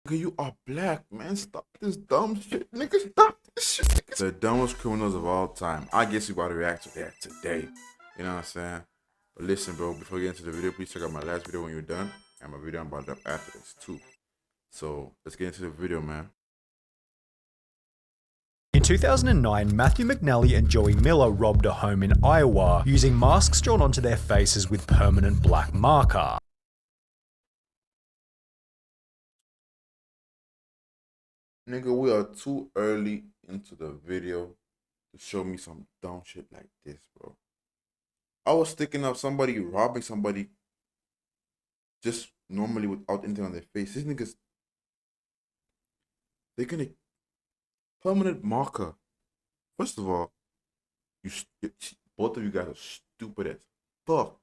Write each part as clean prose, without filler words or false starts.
Nigga, you are black, man. Stop this dumb shit. Nigga, stop this shit. Nigga. The dumbest criminals of all time. I guess you gotta react to that today. You know what I'm saying? But listen, bro, before we get into the video, please check out my last video when you're done. And my video I'm about to drop after this, too. So, let's get into the video, man. In 2009, Matthew McNally and Joey Miller robbed a home in Iowa using masks drawn onto their faces with permanent black marker. Nigga, we are too early into the video to show me some dumb shit like this, bro. I was thinking of somebody robbing somebody just normally without anything on their face. These niggas, they're gonna permanent marker. First of all, both of you guys are stupid as fuck.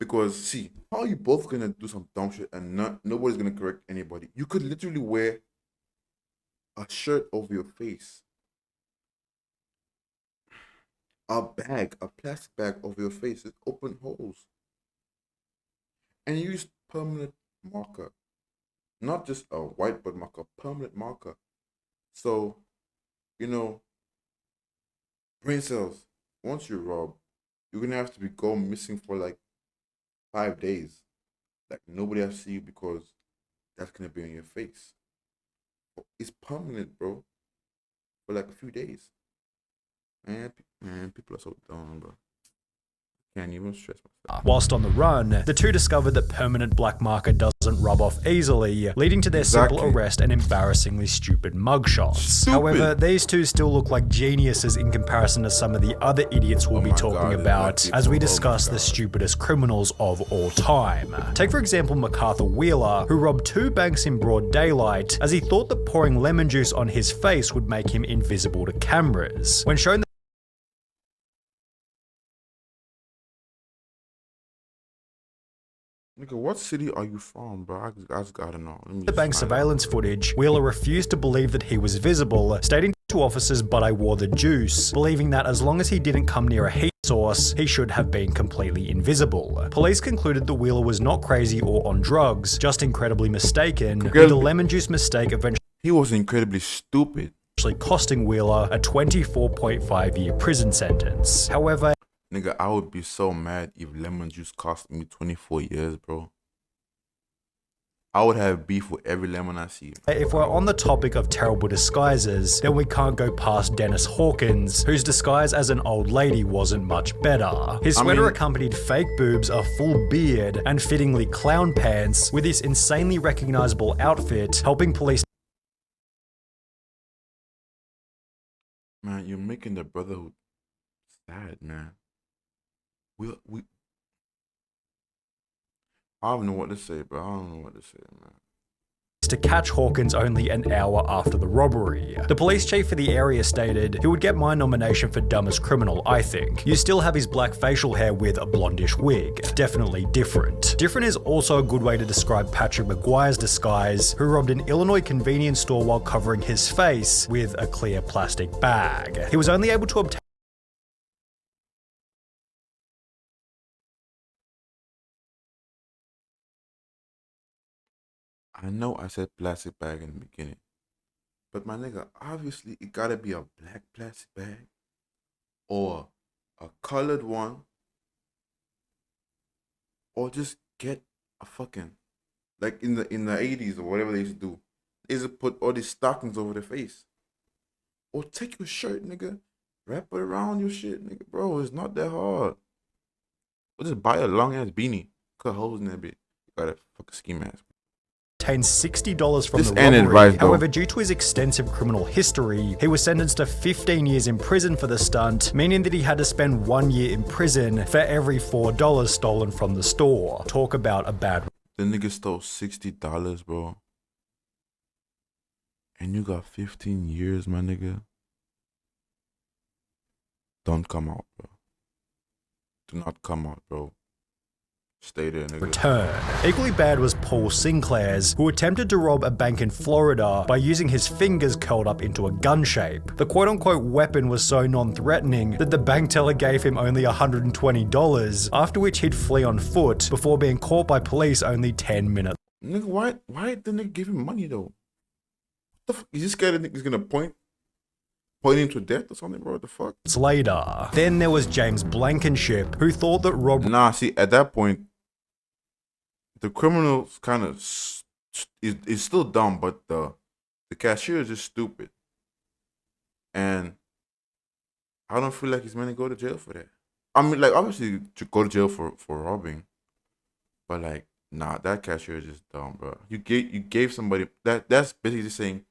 Because see, how are you both gonna do some dumb shit and nobody's gonna correct anybody? You could literally wear a shirt over your face, a plastic bag over your face with open holes, and you use permanent marker, not just a whiteboard marker, permanent marker. So, you know, brain cells, once you rob, you're gonna have to go missing for like 5 days. Like nobody has to see you because that's gonna be on your face. It's permanent, bro, for like a few days. Man, people are so dumb, bro. Can't even stress myself. Whilst on the run, the two discovered that permanent black marker doesn't rub off easily, leading to their simple arrest and embarrassingly stupid mugshots. However, these two still look like geniuses in comparison to some of the other idiots we'll be talking about as we discuss the stupidest criminals of all time. Take for example MacArthur Wheeler, who robbed 2 banks in broad daylight as he thought that pouring lemon juice on his face would make him invisible to cameras. When shown Nigga, what city are you from, bro? I just gotta know. the bank surveillance footage, Wheeler refused to believe that he was visible, stating to officers, "But I wore the juice," believing that as long as he didn't come near a heat source, he should have been completely invisible. Police concluded that Wheeler was not crazy or on drugs, just incredibly mistaken, with the lemon juice mistake eventually he was incredibly stupid, costing Wheeler a 24.5-year prison sentence. However, nigga, I would be so mad if lemon juice cost me 24 years, bro. I would have beef with every lemon I see. If we're on the topic of terrible disguises, then we can't go past Dennis Hawkins, whose disguise as an old lady wasn't much better. His sweater accompanied fake boobs, a full beard, and fittingly clown pants, with this insanely recognizable outfit helping police. Man, you're making the brotherhood sad, man. I don't know what to say, bro. I don't know what to say, man. To catch Hawkins only an hour after the robbery. The police chief for the area stated, "He would get my nomination for dumbest criminal, I think. You still have his black facial hair with a blondish wig. Definitely different." Different is also a good way to describe Patrick McGuire's disguise, who robbed an Illinois convenience store while covering his face with a clear plastic bag. He was only able to obtain I know I said plastic bag in the beginning, but my nigga, obviously it gotta be a black plastic bag or a colored one, or just get a fucking, like in the 80s or whatever they used to do, they used to put all these stockings over their face, or take your shirt, nigga, wrap it around your shit, nigga, bro. It's not that hard. Or just buy a long ass beanie, cut holes in that bit. You got a fucking ski mask. $60 from the robbery. However, due to his extensive criminal history, he was sentenced to 15 years in prison for the stunt, meaning that he had to spend 1 year in prison for every $4 stolen from the store. Talk about a bad. The nigga stole $60, bro. And you got 15 years, my nigga. Don't come out, bro. Do not come out, bro. Stay there, nigga. Return. Equally bad was Paul Sinclair's, who attempted to rob a bank in Florida by using his fingers curled up into a gun shape. The quote-unquote weapon was so non-threatening that the bank teller gave him only $120, after which he'd flee on foot before being caught by police only 10 minutes. Nigga, why didn't they give him money though? The fuck? Is he scared that he's gonna point him to death or something, bro? What the fuck? Later. Then there was James Blankenship, who thought that robbery Nah, see, at that point, the criminal's kind of is still dumb, but the cashier is just stupid. And I don't feel like he's meant to go to jail for that. I mean, like, obviously, to go to jail for robbing, but like, nah, that cashier is just dumb, bro. You gave somebody that's basically just saying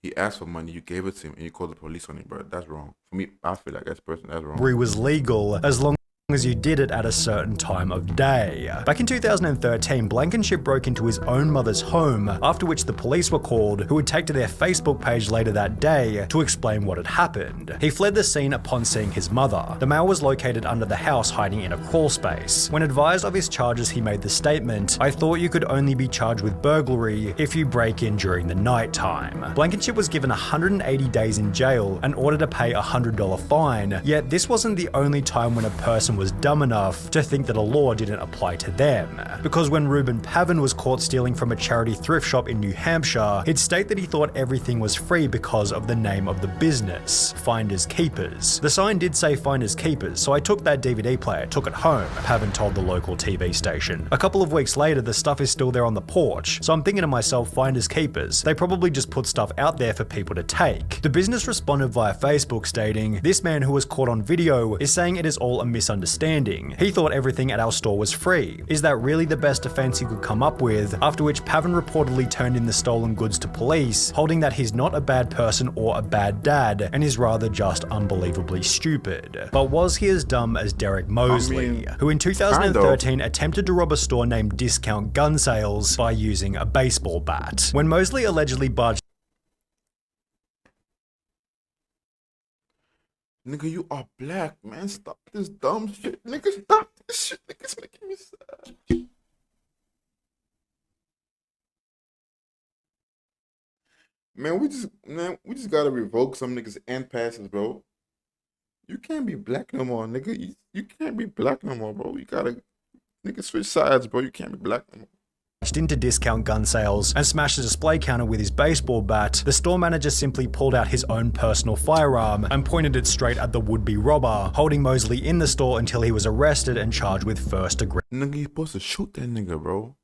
he asked for money, you gave it to him, and you called the police on him, bro. That's wrong. For me, I feel like that's wrong. was legal as long as you did it at a certain time of day. Back in 2013, Blankenship broke into his own mother's home, after which the police were called, who would take to their Facebook page later that day to explain what had happened. He fled the scene upon seeing his mother. The male was located under the house hiding in a crawl space. When advised of his charges, he made the statement, "I thought you could only be charged with burglary if you break in during the night time." Blankenship was given 180 days in jail and ordered to pay a $100 fine, yet this wasn't the only time when a person was dumb enough to think that a law didn't apply to them. Because when Reuben Pavin was caught stealing from a charity thrift shop in New Hampshire, he'd state that he thought everything was free because of the name of the business, Finders Keepers. The sign did say Finders Keepers, so I took that DVD player, took it home, Pavin told the local TV station. A couple of weeks later, the stuff is still there on the porch, so I'm thinking to myself, Finders Keepers, they probably just put stuff out there for people to take. The business responded via Facebook stating, "This man who was caught on video is saying it is all a misunderstanding. He thought everything at our store was free. Is that really the best defense he could come up with?" After which Pavin reportedly turned in the stolen goods to police, holding that he's not a bad person or a bad dad, and is rather just unbelievably stupid. But was he as dumb as Derek Mosley, who in 2013 attempted to rob a store named Discount Gun Sales by using a baseball bat? When Mosley allegedly barged Nigga, you are black, man. Stop this dumb shit. Nigga, stop this shit. Nigga's making me sad. Man, we just gotta revoke some niggas and passes, bro. You can't be black no more, nigga. You can't be black no more, bro. You gotta, nigga, switch sides, bro. You can't be black no more. Into Discount Gun Sales and smashed the display counter with his baseball bat, the store manager simply pulled out his own personal firearm and pointed it straight at the would-be robber, holding Mosley in the store until he was arrested and charged with first-degree. Nigga, you supposed to shoot that nigga, bro.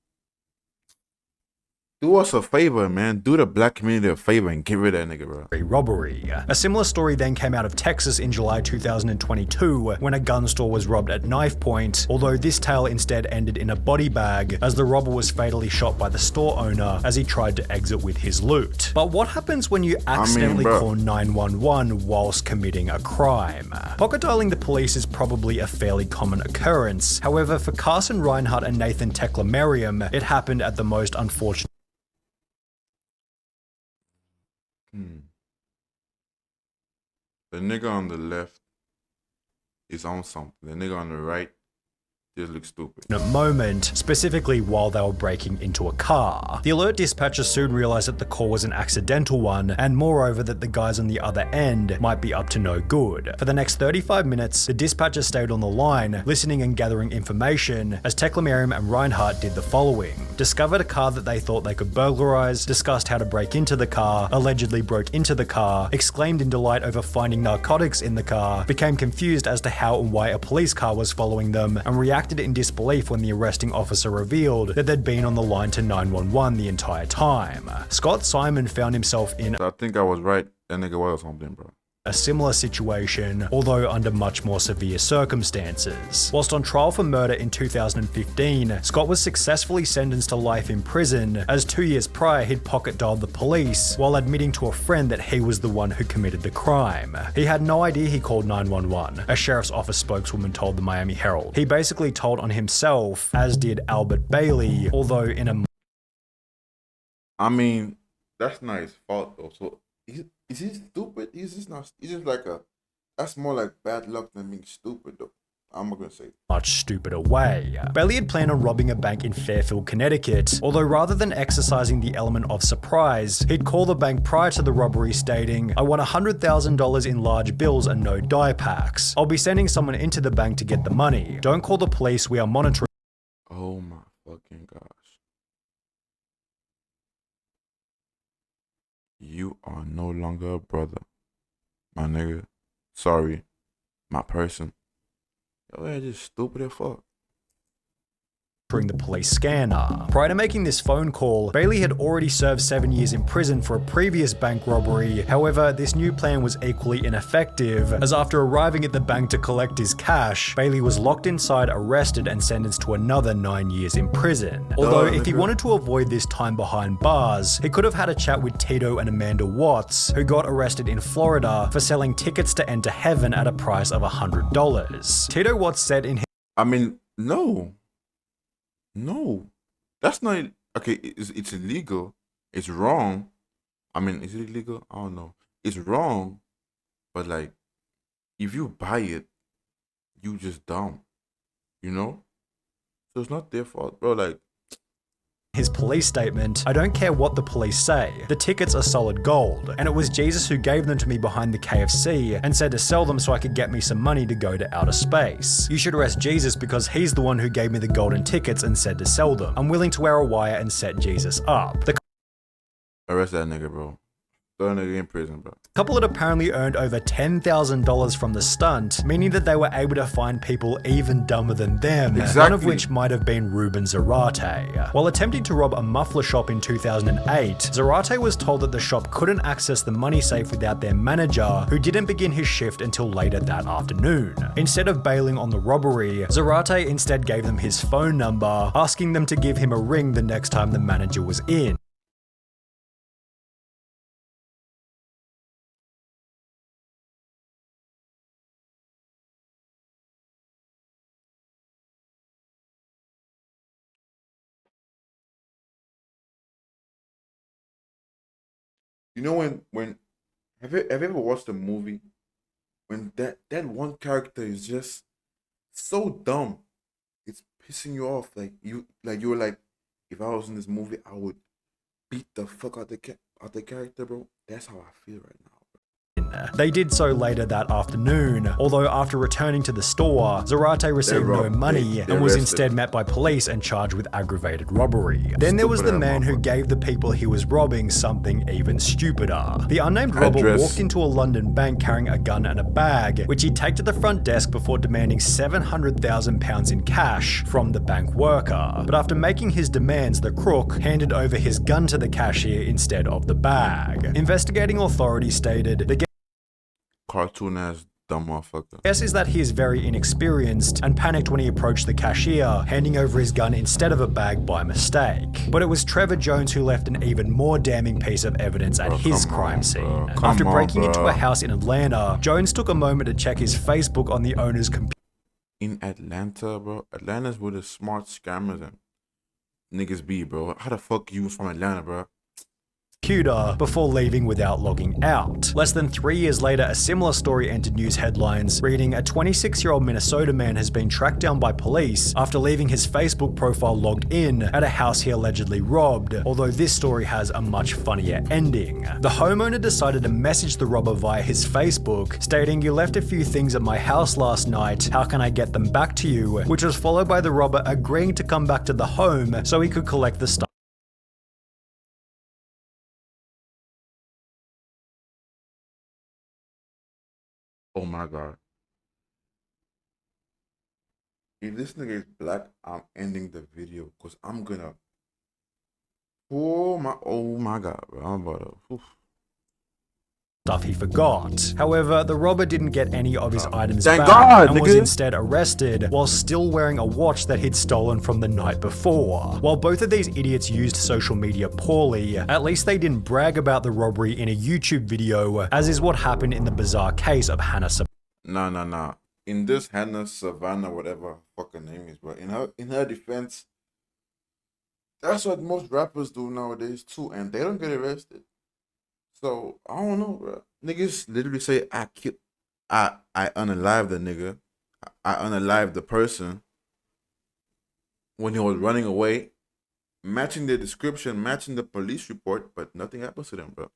Do us a favor, man. Do the black community a favor and get rid of that nigga, bro. Robbery. A similar story then came out of Texas in July 2022 when a gun store was robbed at knife point, although this tale instead ended in a body bag as the robber was fatally shot by the store owner as he tried to exit with his loot. But what happens when you accidentally call 911 whilst committing a crime? Pocket dialing the police is probably a fairly common occurrence. However, for Carson Reinhardt and Nathan Teklemariam, it happened at the most unfortunate. The nigga on the left is on something. The nigga on the right just looks stupid. Moment, specifically while they were breaking into a car. The alert dispatcher soon realized that the call was an accidental one, and moreover that the guys on the other end might be up to no good. For the next 35 minutes, the dispatcher stayed on the line, listening and gathering information, as Teklemariam and Reinhardt did the following. Discovered a car that they thought they could burglarize, discussed how to break into the car, allegedly broke into the car, exclaimed in delight over finding narcotics in the car, became confused as to how and why a police car was following them, and reacted in disbelief when the arresting officer revealed that they'd been on the line to 911 the entire time. Scott Simon found himself in I think I was right. That nigga was something, bro. a similar situation, although under much more severe circumstances. Whilst on trial for murder in 2015, Scott was successfully sentenced to life in prison, as 2 years prior he'd pocket dialed the police while admitting to a friend that he was the one who committed the crime. He had no idea he called 911, a sheriff's office spokeswoman told the Miami Herald. He basically told on himself, as did Albert Bailey, although in a... I mean, that's not his fault though. So is he stupid? He's just like a, that's more like bad luck than being stupid though. I'm not gonna say much stupider way. Bailey had planned on robbing a bank in Fairfield, Connecticut, although rather than exercising the element of surprise, he'd call the bank prior to the robbery stating, "I want $100,000 in large bills and no die packs. I'll be sending someone into the bank to get the money. Don't call the police, we are monitoring." Oh my fucking gosh. you are no longer a brother, my nigga. Sorry, my person. Yo, yeah, just stupid as fuck. The police scanner. Prior to making this phone call, Bailey had already served 7 years in prison for a previous bank robbery. However, this new plan was equally ineffective, as after arriving at the bank to collect his cash, Bailey was locked inside, arrested, and sentenced to another 9 years in prison. Although, if he wanted to avoid this time behind bars, he could have had a chat with Tito and Amanda Watts, who got arrested in Florida for selling tickets to enter heaven at a price of $100. Tito Watts said in his— No, that's not okay. It's illegal. It's wrong. I mean, is it illegal? I don't know. It's wrong, but like, if you buy it, you just dumb, you know. So it's not their fault, bro. Like, his police statement, "I don't care what the police say. The tickets are solid gold, and it was Jesus who gave them to me behind the KFC and said to sell them so I could get me some money to go to outer space. You should arrest Jesus because he's the one who gave me the golden tickets and said to sell them. I'm willing to wear a wire and set Jesus up." The arrest that nigga, bro. Throw that nigga in prison, bro. couple had apparently earned over $10,000 from the stunt, meaning that they were able to find people even dumber than them, one of which might have been Ruben Zarate. While attempting to rob a muffler shop in 2008, Zarate was told that the shop couldn't access the money safe without their manager, who didn't begin his shift until later that afternoon. Instead of bailing on the robbery, Zarate instead gave them his phone number, asking them to give him a ring the next time the manager was in. You know when have you ever watched a movie when that one character is just so dumb, it's pissing you off. Like you were like, if I was in this movie, I would beat the fuck out the character, bro. That's how I feel right now. They did so later that afternoon, although after returning to the store, Zarate received no money and was instead met by police and charged with aggravated robbery. Then there was the man who gave the people he was robbing something even stupider. The unnamed robber walked into a London bank carrying a gun and a bag, which he took to the front desk before demanding £700,000 in cash from the bank worker. But after making his demands, the crook handed over his gun to the cashier instead of the bag. Investigating authorities stated the cartoon ass dumb motherfucker. Guess is that he is very inexperienced and panicked when he approached the cashier, handing over his gun instead of a bag by mistake. But it was Trevor Jones who left an even more damning piece of evidence at his crime scene. After breaking into a house in Atlanta, Jones took a moment to check his Facebook on the owner's computer. In Atlanta, bro? Atlanta's where the smart scammers and niggas be, bro. How the fuck you from Atlanta, bro? Before leaving without logging out. Less than 3 years later, a similar story entered news headlines, reading a 26-year-old Minnesota man has been tracked down by police after leaving his Facebook profile logged in at a house he allegedly robbed, although this story has a much funnier ending. The homeowner decided to message the robber via his Facebook, stating, "You left a few things at my house last night, how can I get them back to you?" which was followed by the robber agreeing to come back to the home so he could collect the stuff. Oh my god. If this nigga is black, I'm ending the video because I'm gonna. Oh my god, bro. I'm about to. Stuff he forgot. However, the robber didn't get any of his items Thank back God, and nigga. was instead arrested while still wearing a watch that he'd stolen from the night before. While both of these idiots used social media poorly, at least they didn't brag about the robbery in a YouTube video, as is what happened in the bizarre case of Hannah Nah. In this Hannah Savannah, whatever her fucking name is, bro. In her defense, that's what most rappers do nowadays too, and they don't get arrested. So I don't know, bro. Niggas literally say I unalived the nigga. I unalived the person when he was running away, matching their description, matching the police report, but nothing happens to them, bro.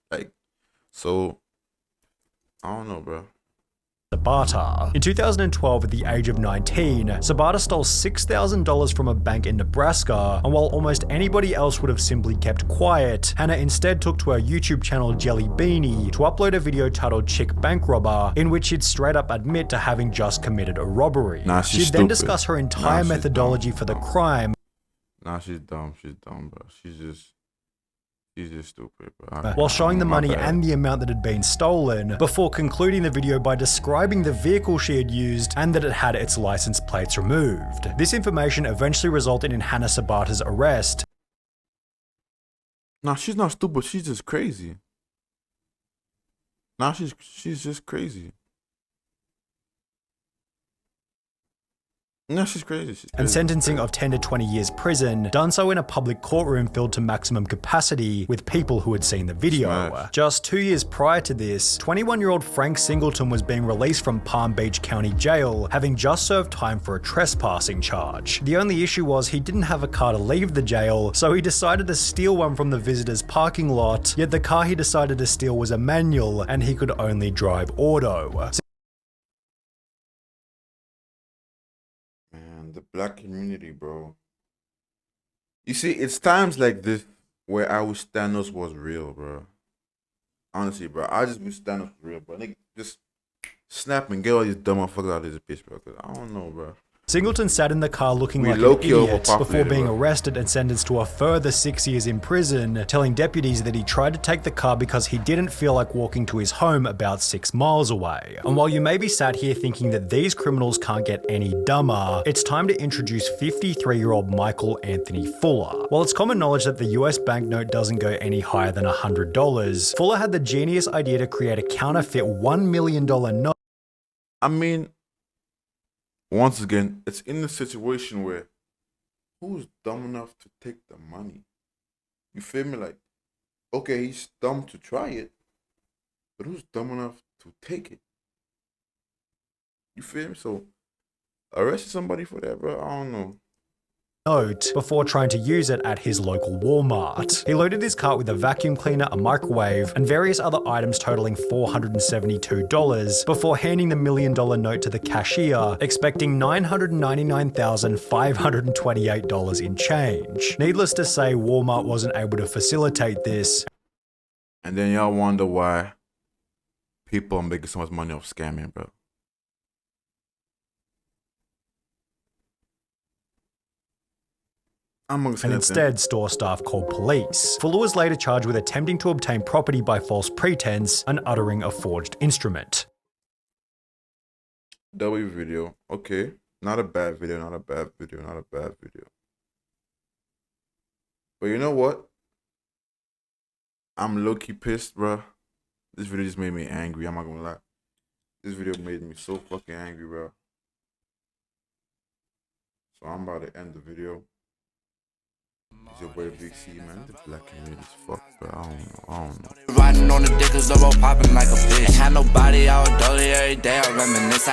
Like, so I don't know, bro. Sabata. In 2012, at the age of 19, Sabata stole $6,000 from a bank in Nebraska, and while almost anybody else would have simply kept quiet, Hannah instead took to her YouTube channel Jelly Beanie to upload a video titled Chick Bank Robber, in which she'd straight up admit to having just committed a robbery. She'd then discuss her entire methodology for the crime. Nah, she's dumb, bro. She's just stupid, bro. While showing the money and the amount that had been stolen, before concluding the video by describing the vehicle she had used and that it had its license plates removed. This information eventually resulted in Hannah Sabata's arrest. Nah, she's not stupid, she's just crazy. Nah, she's just crazy. No, she's crazy. And sentencing of 10 to 20 years prison, done so in a public courtroom filled to maximum capacity with people who had seen the video. Smash. Just 2 years prior to this, 21-year-old Frank Singleton was being released from Palm Beach County Jail, having just served time for a trespassing charge. The only issue was he didn't have a car to leave the jail, so he decided to steal one from the visitors' parking lot, yet the car he decided to steal was a manual, and he could only drive auto. The black community, bro. You see, it's times like this where I wish Thanos was real, bro. Honestly, bro. I just wish Thanos was real, bro. Nigga, just snap and get all these dumb motherfuckers out of this bitch, bro. Cause I don't know, bro. Singleton sat in the car looking like an idiot before being arrested and sentenced to a further 6 years in prison, telling deputies that he tried to take the car because he didn't feel like walking to his home about 6 miles away. And while you may be sat here thinking that these criminals can't get any dumber, it's time to introduce 53-year-old Michael Anthony Fuller. While it's common knowledge that the US banknote doesn't go any higher than $100, Fuller had the genius idea to create a counterfeit $1 million note. I mean, once again, it's in the situation where who's dumb enough to take the money? You feel me? Like, okay, he's dumb to try it, but who's dumb enough to take it? You feel me? So, arrest somebody for that, bro? I don't know. Note before trying to use it at his local Walmart. He loaded his cart with a vacuum cleaner, a microwave, and various other items totaling $472 before handing the $1 million note to the cashier, expecting $999,528 in change. Needless to say, Walmart wasn't able to facilitate this. And then y'all wonder why people are making so much money off scamming, bro. And instead, store staff called police. Fuller was later charged with attempting to obtain property by false pretense and uttering a forged instrument. W video, okay. Not a bad video, not a bad video, not a bad video. But you know what? I'm low-key pissed, bro. This video just made me angry, I'm not gonna lie. This video made me so fucking angry, bro. So I'm about to end the video. It's your boy Big C, man. The black community's fucked, bro. I don't know. Riding on the dick, cause double popping like a bitch. Ain't had nobody out dolly every day, I reminisce.